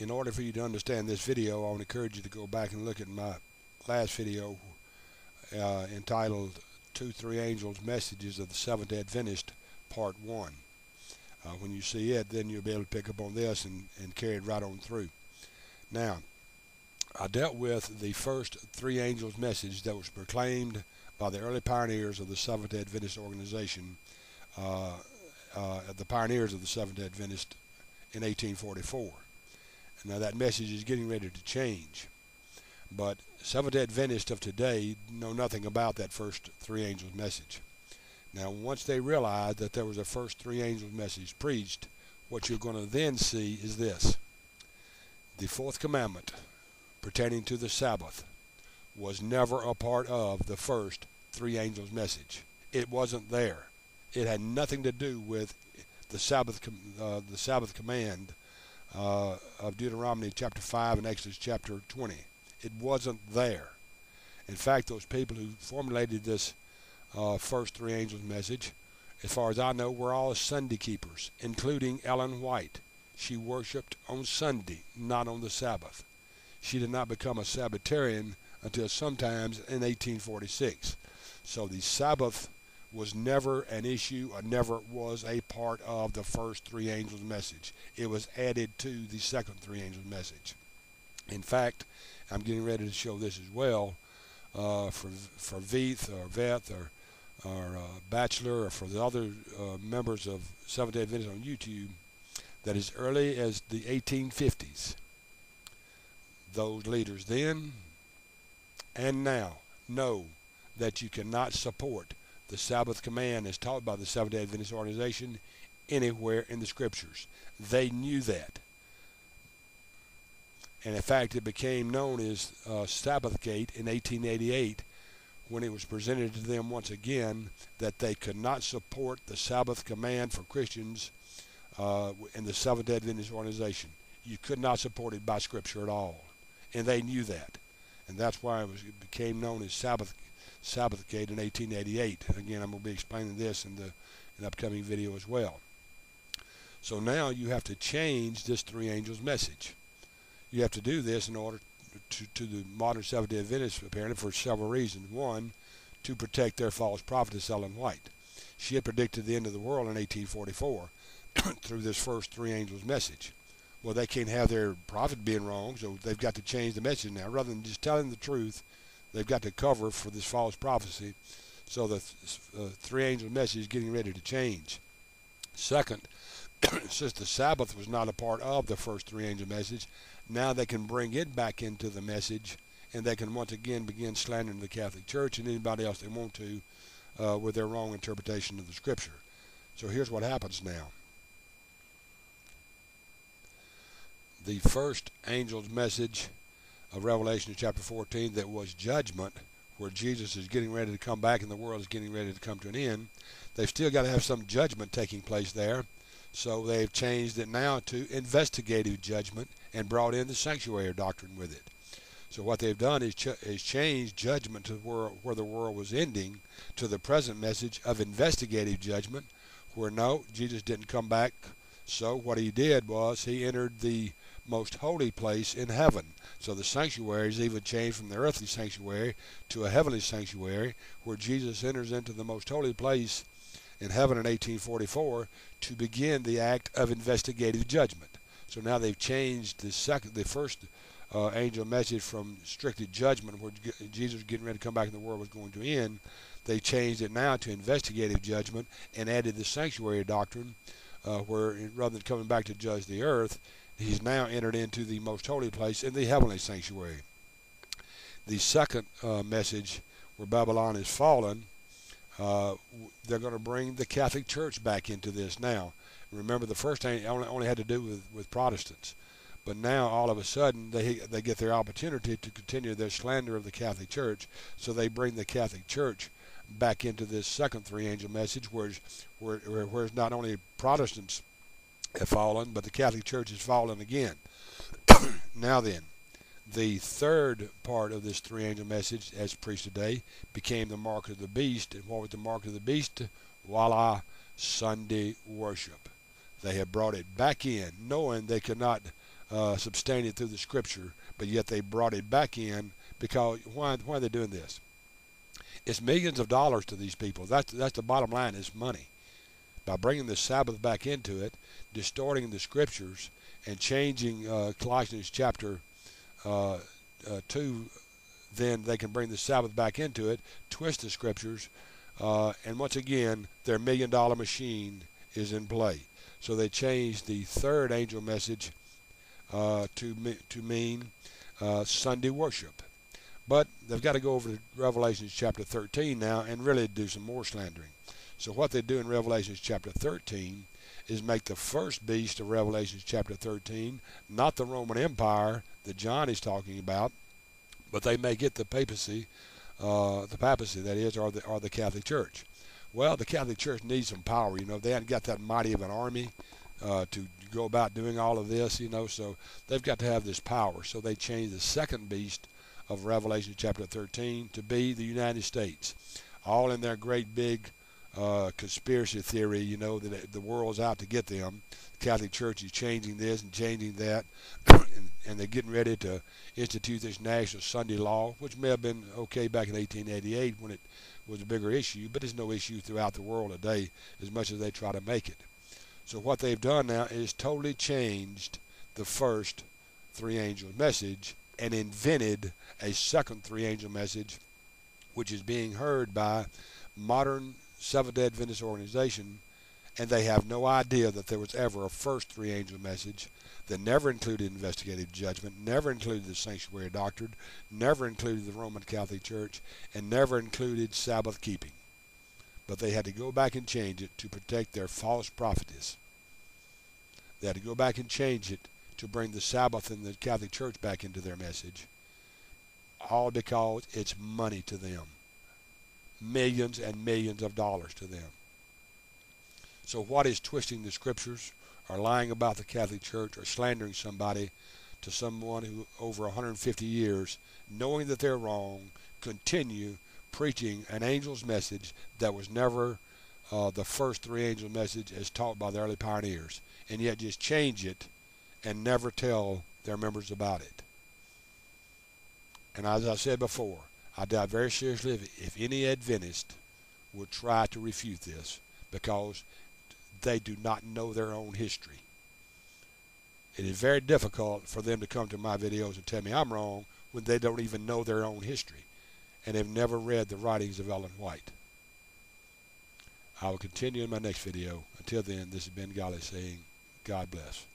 in order for you to understand this video, I want to encourage you to go back and look at my last video entitled Two Three Angels Messages of the Seventh Adventist Part 1. When you see it, then you'll be able to pick up on this and carry it right on through. Now, I dealt with the first three angels' message that was proclaimed by the early pioneers of the Seventh Adventist organization, the pioneers of the Seventh Adventist in 1844. Now that message is getting ready to change, but Seventh Adventists of today know nothing about that first three angels message. Now once they realize that there was a first three angels message preached, what you're going to then see is this: the fourth commandment pertaining to the Sabbath was never a part of the first three angels message. It wasn't there. It had nothing to do with the Sabbath command of Deuteronomy chapter 5 and Exodus chapter 20. It wasn't there. In fact, those people who formulated this first three angels message, as far as I know, were all Sunday keepers, including Ellen White. She worshiped on Sunday, not on the Sabbath. She did not become a Sabbatarian until sometimes in 1846. So the Sabbath was never an issue or never was a part of the first three angels message. It was added to the second three angels message. In fact, I'm getting ready to show this as well for Veith or Veth or Bachelor, or for the other members of Seventh Day Adventists on YouTube, that as early as the 1850s, those leaders then and now know that you cannot support the Sabbath command as taught by the Seventh Day Adventist organization anywhere in the Scriptures. They knew that. And in fact, it became known as Sabbathgate in 1888, when it was presented to them once again that they could not support the Sabbath command for Christians in the Seventh Day Adventist organization. You could not support it by Scripture at all. And they knew that. And that's why it became known as Sabbathgate in 1888. Again, I'm going to be explaining this in the upcoming video as well. So now you have to change this three angels message. You have to do this in order to the modern Seventh-day Adventists, apparently, for several reasons. One, to protect their false prophetess Ellen White. She had predicted the end of the world in 1844 through this first three angels message. Well, they can't have their prophet being wrong, so they've got to change the message now. Rather than just telling the truth, they've got to cover for this false prophecy. So the three angels message is getting ready to change. Second, since the Sabbath was not a part of the first three angel message, now they can bring it back into the message, and they can once again begin slandering the Catholic Church and anybody else they want to with their wrong interpretation of the Scripture. So here's what happens now. The first angel's message of Revelation chapter 14, that was judgment, where Jesus is getting ready to come back and the world is getting ready to come to an end, they've still got to have some judgment taking place there. So they've changed it now to investigative judgment and brought in the sanctuary doctrine with it. So what they've done is changed judgment to where the world was ending to the present message of investigative judgment, where no, Jesus didn't come back. So what he did was he entered the most holy place in heaven. So the sanctuaries even changed from the earthly sanctuary to a heavenly sanctuary, where Jesus enters into the most holy place in heaven in 1844 to begin the act of investigative judgment. So now they've changed the first angel message from strictly judgment, where Jesus was getting ready to come back and the world was going to end. They changed it now to investigative judgment and added the sanctuary doctrine, where rather than coming back to judge the earth, he's now entered into the most holy place in the heavenly sanctuary. The second message, where Babylon is fallen, they're going to bring the Catholic Church back into this now. Remember, the first thing only had to do with Protestants. But now, all of a sudden, they get their opportunity to continue their slander of the Catholic Church, so they bring the Catholic Church back into this second three angel message, where not only Protestants have fallen, but the Catholic Church has fallen again. Now then, the third part of this three angel message, as preached today, became the mark of the beast. And what was the mark of the beast? Voila, Sunday worship. They had brought it back in, knowing they could not substantiated through the Scripture, but yet they brought it back in because why are they doing this? It's millions of dollars to these people. That's the bottom line. It's money. By bringing the Sabbath back into it, distorting the Scriptures, and changing Colossians chapter 2, then they can bring the Sabbath back into it, twist the Scriptures, and once again, their million-dollar machine is in play. So they changed the third angel message to mean Sunday worship. But they've got to go over to Revelation chapter 13 now and really do some more slandering. So what they do in Revelation chapter 13 is make the first beast of Revelation chapter 13 not the Roman Empire that John is talking about, but they make it the papacy, that is, or the Catholic Church. Well, the Catholic Church needs some power. You know, they haven't got that mighty of an army to go about doing all of this. You know, so they've got to have this power. So they changed the second beast of Revelation chapter 13 to be the United States, all in their great big conspiracy theory, you know, that the world's out to get them. The Catholic Church is changing this and changing that, and they're getting ready to institute this national Sunday law, which may have been okay back in 1888 when it was a bigger issue, but it's no issue throughout the world today as much as they try to make it. So what they've done now is totally changed the first three angel message and invented a second three angel message, which is being heard by modern Seventh-day Adventist organization, and they have no idea that there was ever a first three angel message that never included investigative judgment, never included the sanctuary doctrine, never included the Roman Catholic Church, and never included Sabbath keeping. But they had to go back and change it to protect their false prophetess. They had to go back and change it to bring the Sabbath and the Catholic Church back into their message, all because it's money to them. Millions and millions of dollars to them. So what is twisting the Scriptures, or lying about the Catholic Church, or slandering somebody to someone who over 150 years, knowing that they're wrong, continue preaching an angel's message that was never the first three angel message as taught by the early pioneers, and yet just change it and never tell their members about it. And as I said before, I doubt very seriously if any Adventist would try to refute this, because they do not know their own history. It is very difficult for them to come to my videos and tell me I'm wrong when they don't even know their own history and have never read the writings of Ellen White. I will continue in my next video. Until then, this has been Golly saying, God bless.